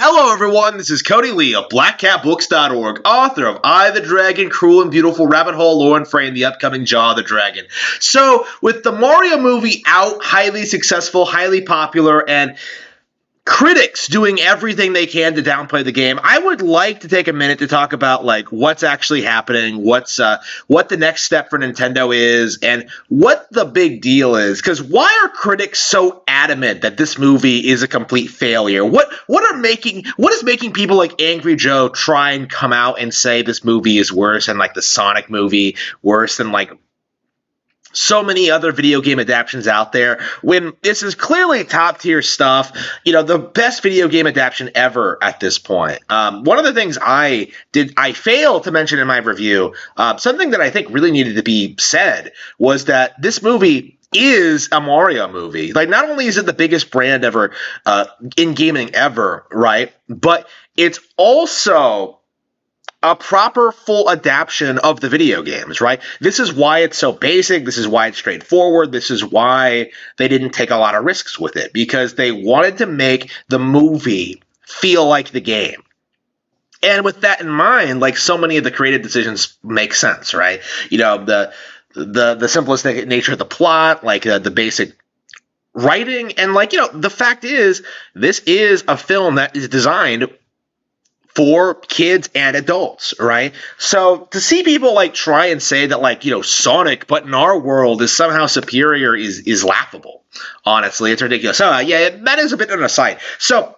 Hello, everyone. This is Cody Lee of BlackCatBooks.org, author of I, the Dragon, Cruel and Beautiful Rabbit Hole Lore and Frame, the upcoming Jaw of the Dragon. So, with the Mario movie out, highly successful, highly popular, and critics doing everything they can to downplay the game, I would like to take a minute to talk about what's actually happening, what the next step for Nintendo is, and what the big deal is. Because why are critics so adamant that this movie is a complete failure? What is making people like Angry Joe try and come out and say this movie is worse than the Sonic movie, worse than so many other video game adaptations out there, when this is clearly top tier stuff, the best video game adaptation ever at this point. One of the things I failed to mention in my review, something that I think really needed to be said, was that this movie is a Mario movie. Not only is it the biggest brand ever, in gaming ever, right? But it's also a proper full adaptation of the video games, right? This is why it's so basic. This is why it's straightforward. This is why they didn't take a lot of risks with it, because they wanted to make the movie feel like the game. And with that in mind, so many of the creative decisions make sense, right? The simplistic nature of the plot, the basic writing, and the fact is, this is a film that is designed for kids and adults, right? So to see people try and say that Sonic, but in our world, is somehow superior is laughable. Honestly, it's ridiculous. So yeah, that is a bit on the side. So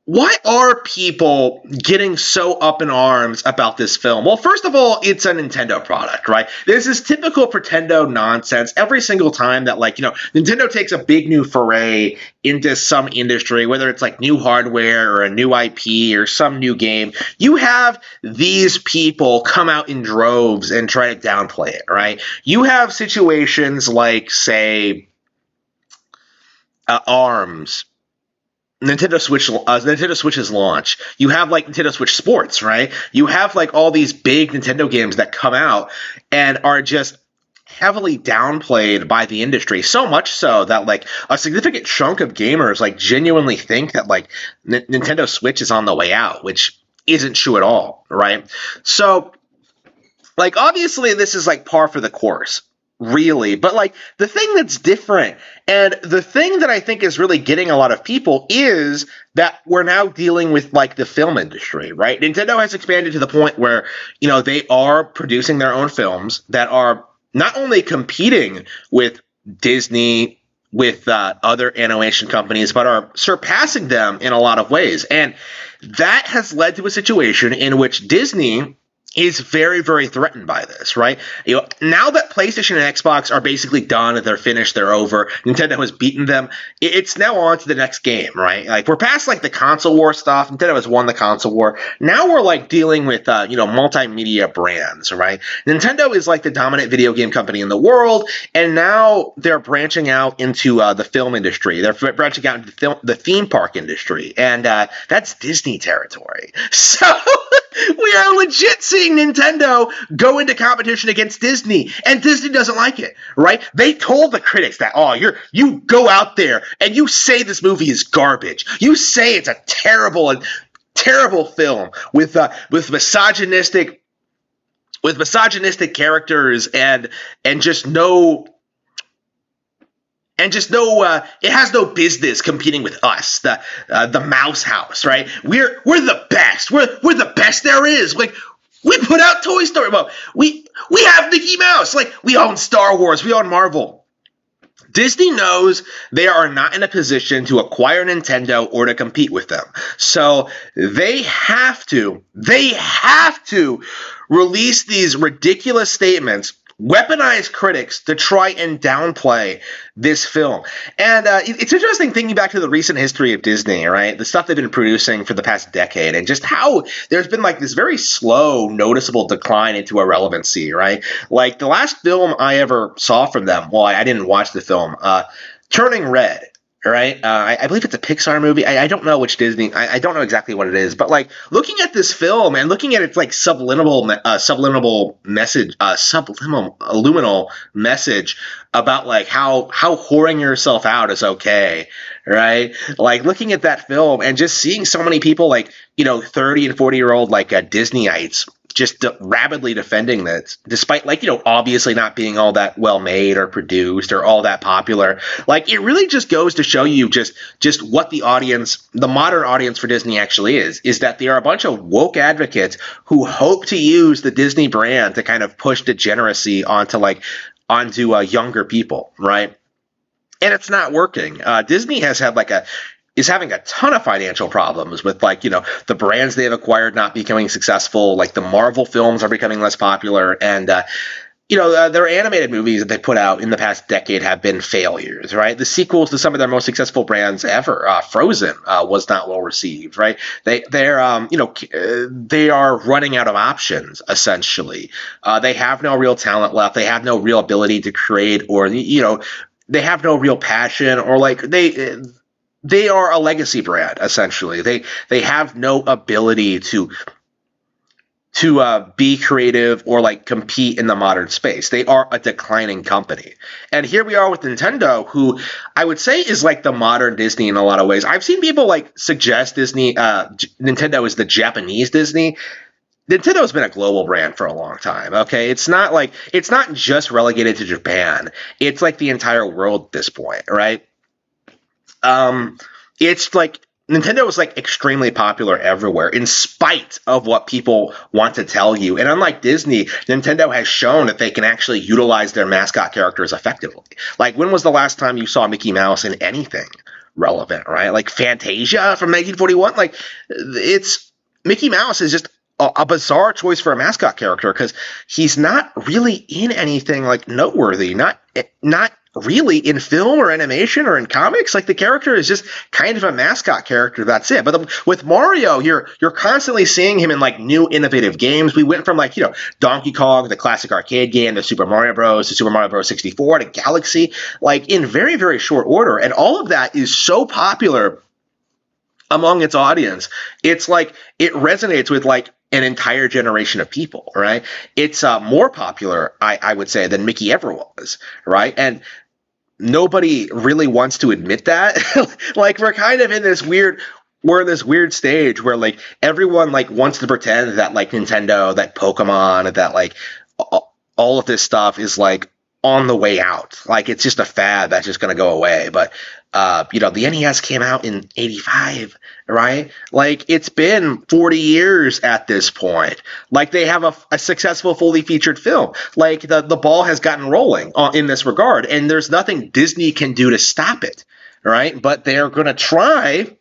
why are people getting so up in arms about this film? Well, first of all, it's a Nintendo product, right? This is typical Pretendo nonsense. Every single time that, Nintendo takes a big new foray into some industry, whether it's new hardware or a new IP or some new game, you have these people come out in droves and try to downplay it, right? You have situations say, ARMS, Nintendo Switch's launch. You have Nintendo Switch Sports, right? You have all these big Nintendo games that come out and are just heavily downplayed by the industry, so much so that a significant chunk of gamers genuinely think that Nintendo Switch is on the way out, which isn't true at all, right? So obviously this is par for the course, really, but the thing that's different, and the thing that I think is really getting a lot of people, is that we're now dealing with the film industry, right? Nintendo has expanded to the point where they are producing their own films that are not only competing with Disney, with other animation companies, but are surpassing them in a lot of ways. And that has led to a situation in which Disney is very, very threatened by this, right? Now that PlayStation and Xbox are basically done, they're finished, they're over, Nintendo has beaten them, it's now on to the next game, right? We're past the console war stuff. Nintendo has won the console war. Now we're dealing with multimedia brands, right? Nintendo is the dominant video game company in the world, and now they're branching out into the film industry. They're branching out into the theme park industry, and that's Disney territory. So we are legit seeing Nintendo go into competition against Disney, and Disney doesn't like it, right? They told the critics that, you go out there and you say this movie is garbage. You say it's a terrible film with misogynistic characters and just no. It has no business competing with us, the Mouse House, right? We're the best. We're the best there is. We put out Toy Story. Well, we have Mickey Mouse. We own Star Wars. We own Marvel. Disney knows they are not in a position to acquire Nintendo or to compete with them. So they have to release these ridiculous statements, weaponize critics to try and downplay this film. And it's interesting thinking back to the recent history of Disney, right? The stuff they've been producing for the past decade, and just how there's been this very slow, noticeable decline into irrelevancy, right? The last film I ever saw from them, well, I didn't watch the film, Turning Red. right? I believe it's a Pixar movie. I don't know which Disney. I don't know exactly what it is, but like looking at this film and looking at its like subliminal message, subliminal message about like how whoring yourself out is okay, right? Like looking at that film and just seeing so many people like 30 and 40-year-old like Disneyites just rapidly defending this, despite like obviously not being all that well made or produced or all that popular. Like it really just goes to show you just what the modern audience for Disney actually is that they are a bunch of woke advocates who hope to use the Disney brand to kind of push degeneracy onto younger people, right? And it's not working. Disney is having a ton of financial problems with the brands they've acquired not becoming successful. Like the Marvel films are becoming less popular, and their animated movies that they put out in the past decade have been failures, right? The sequels to some of their most successful brands ever, Frozen, was not well received, right? They are running out of options essentially. They have no real talent left. They have no real ability to create, or they have no real passion, or like they are a legacy brand essentially. They have no ability to be creative or like compete in the modern space. They are a declining company. And here we are with Nintendo, who I would say is like the modern Disney in a lot of ways. I've seen people like suggest Nintendo is the Japanese Disney. Nintendo has been a global brand for a long time. Okay, it's not just relegated to Japan. It's like the entire world at this point, right? It's like Nintendo is like extremely popular everywhere in spite of what people want to tell you. And unlike Disney, Nintendo has shown that they can actually utilize their mascot characters effectively. Like when was the last time you saw Mickey Mouse in anything relevant, right? Like Fantasia from 1941? Like Mickey Mouse is just a bizarre choice for a mascot character because he's not really in anything like noteworthy, not really in film or animation or in comics. Like the character is just kind of a mascot character. That's it. But with Mario, you're constantly seeing him in like new innovative games. We went from like Donkey Kong, the classic arcade game, to Super Mario Bros, to Super Mario Bros 64, to Galaxy, like in very, very short order. And all of that is so popular among its audience. It's like it resonates with like an entire generation of people, right? It's more popular, I would say, than Mickey ever was, right? And nobody really wants to admit that. Like we're kind of in this weird stage where like everyone like wants to pretend that like Nintendo, that Pokemon, that like all of this stuff is like on the way out. Like it's just a fad that's just going to go away. But the NES came out in 85, right? Like it's been 40 years at this point. Like they have a successful fully featured film. Like the ball has gotten rolling in this regard, and there's nothing Disney can do to stop it, right? But they're going to try.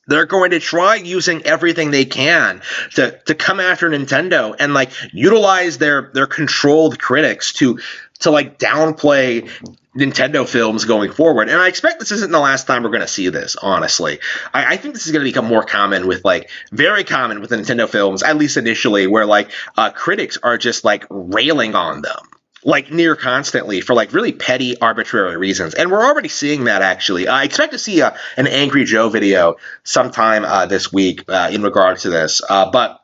They're going to try using everything they can to come after Nintendo and like utilize their controlled critics to like downplay Nintendo films going forward. And I expect this isn't the last time we're going to see this, honestly. I think this is going to become more common with like very common with Nintendo films, at least initially, where like critics are just like railing on them like near constantly for like really petty, arbitrary reasons. And we're already seeing that actually. I expect to see an Angry Joe video sometime this week in regards to this. But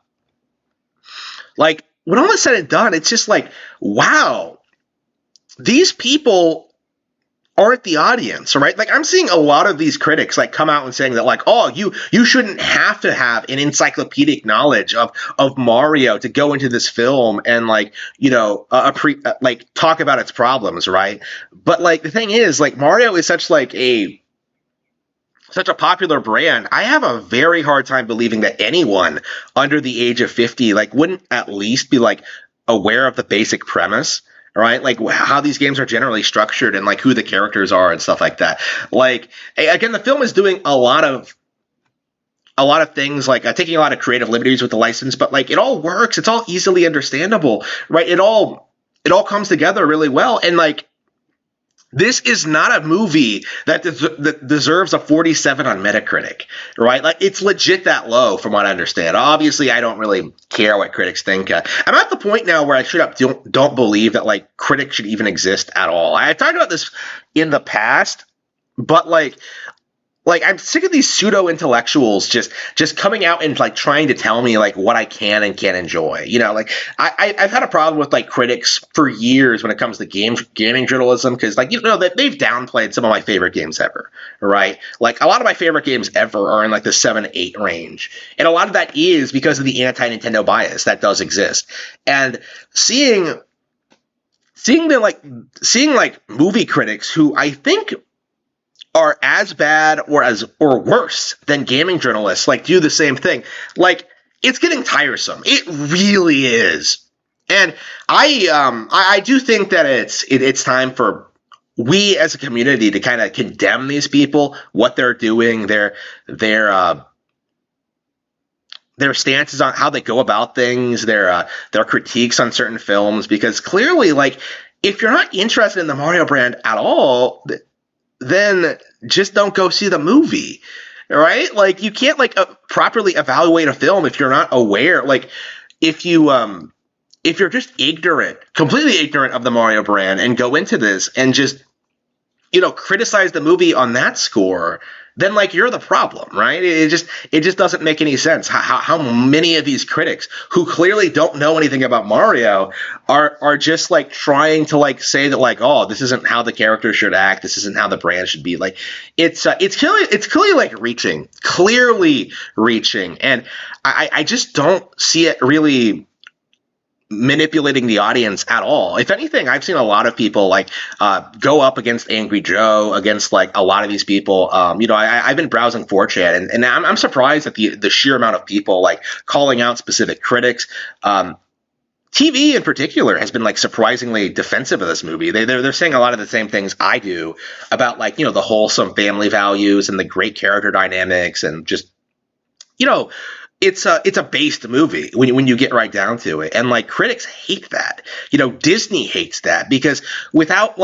like when all is said and done, it's just like, wow, these people aren't the audience, right? Like I'm seeing a lot of these critics like come out and saying that like, oh, you shouldn't have to have an encyclopedic knowledge of Mario to go into this film and like like talk about its problems, right? But like the thing is, like Mario is such a popular brand. I have a very hard time believing that anyone under the age of 50 like wouldn't at least be like aware of the basic premise. Right, like how these games are generally structured and like who the characters are and stuff like that. Like again, the film is doing a lot of things, like taking a lot of creative liberties with the license, but like it all works. It's all easily understandable, right? It all comes together really well, and like this is not a movie that deserves a 47 on Metacritic, right? Like it's legit that low from what I understand. Obviously, I don't really care what critics think. I'm at the point now where I straight up don't believe that like critics should even exist at all. I talked about this in the past, but like I'm sick of these pseudo intellectuals just coming out and like trying to tell me like what I can and can't enjoy. Like I've had a problem with like critics for years when it comes to gaming journalism, because like that they've downplayed some of my favorite games ever, right? Like a lot of my favorite games ever are in like the 7-8 range, and a lot of that is because of the anti-Nintendo bias that does exist. And seeing movie critics who I think are as bad or worse than gaming journalists like do the same thing. Like, it's getting tiresome. It really is. And I do think that it's time for we as a community to kind of condemn these people, what they're doing, their stances on how they go about things, their critiques on certain films, because clearly, like, if you're not interested in the Mario brand at all, then just don't go see the movie, right? Like, you can't like properly evaluate a film if you're not aware. Like, if you're just completely ignorant of the Mario brand and go into this and just criticize the movie on that score, then like you're the problem, right? It just doesn't make any sense. How many of these critics who clearly don't know anything about Mario are just like trying to like say that like, oh, this isn't how the character should act, this isn't how the brand should be. Like, it's clearly like clearly reaching, and I just don't see it really manipulating the audience at all. If anything, I've seen a lot of people like go up against Angry Joe, against like a lot of these people. I've been browsing 4chan, and I'm surprised at the sheer amount of people like calling out specific critics. TV in particular has been like surprisingly defensive of this movie. They're saying a lot of the same things I do about like the wholesome family values and the great character dynamics, and just it's a based movie when you get right down to it. And like critics hate that. Disney hates that, because without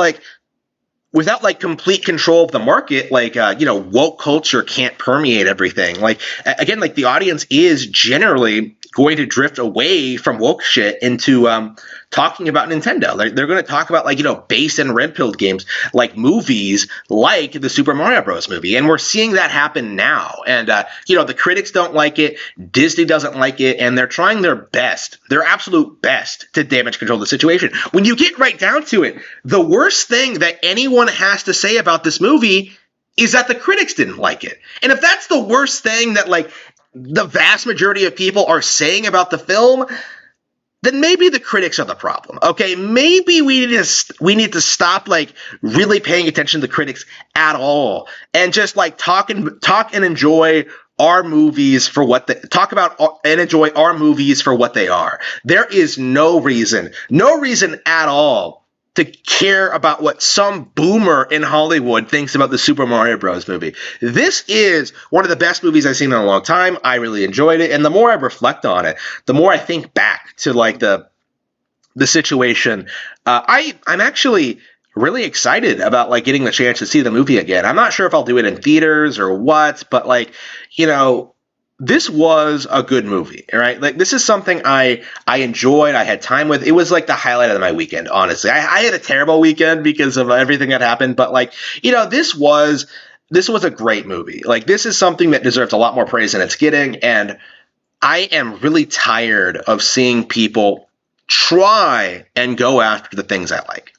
complete control of the market, like woke culture can't permeate everything. Like, again, like the audience is generally going to drift away from woke shit into talking about Nintendo. They're going to talk about like base and red-pilled games, like movies like the Super Mario Bros. Movie, and we're seeing that happen now. And the critics don't like it, Disney doesn't like it, and they're trying their best, their absolute best, to damage control the situation. When you get right down to it, the worst thing that anyone has to say about this movie is that the critics didn't like it. And if that's the worst thing that like the vast majority of people are saying about the film, then maybe the critics are the problem. Okay, maybe we need to stop like really paying attention to the critics at all, and just like talk and enjoy our movies for what they talk about, and enjoy our movies for what they are. There is no reason at all to care about what some boomer in Hollywood thinks about the Super Mario Bros. Movie. This is one of the best movies I've seen in a long time. I really enjoyed it, and the more I reflect on it, the more I think back to like the situation. I'm actually really excited about like getting the chance to see the movie again. I'm not sure if I'll do it in theaters or what, but like this was a good movie, right? Like, this is something I enjoyed. I had time with. It was like the highlight of my weekend, honestly. I had a terrible weekend because of everything that happened, but like, this was a great movie. Like, this is something that deserves a lot more praise than it's getting, and I am really tired of seeing people try and go after the things I like.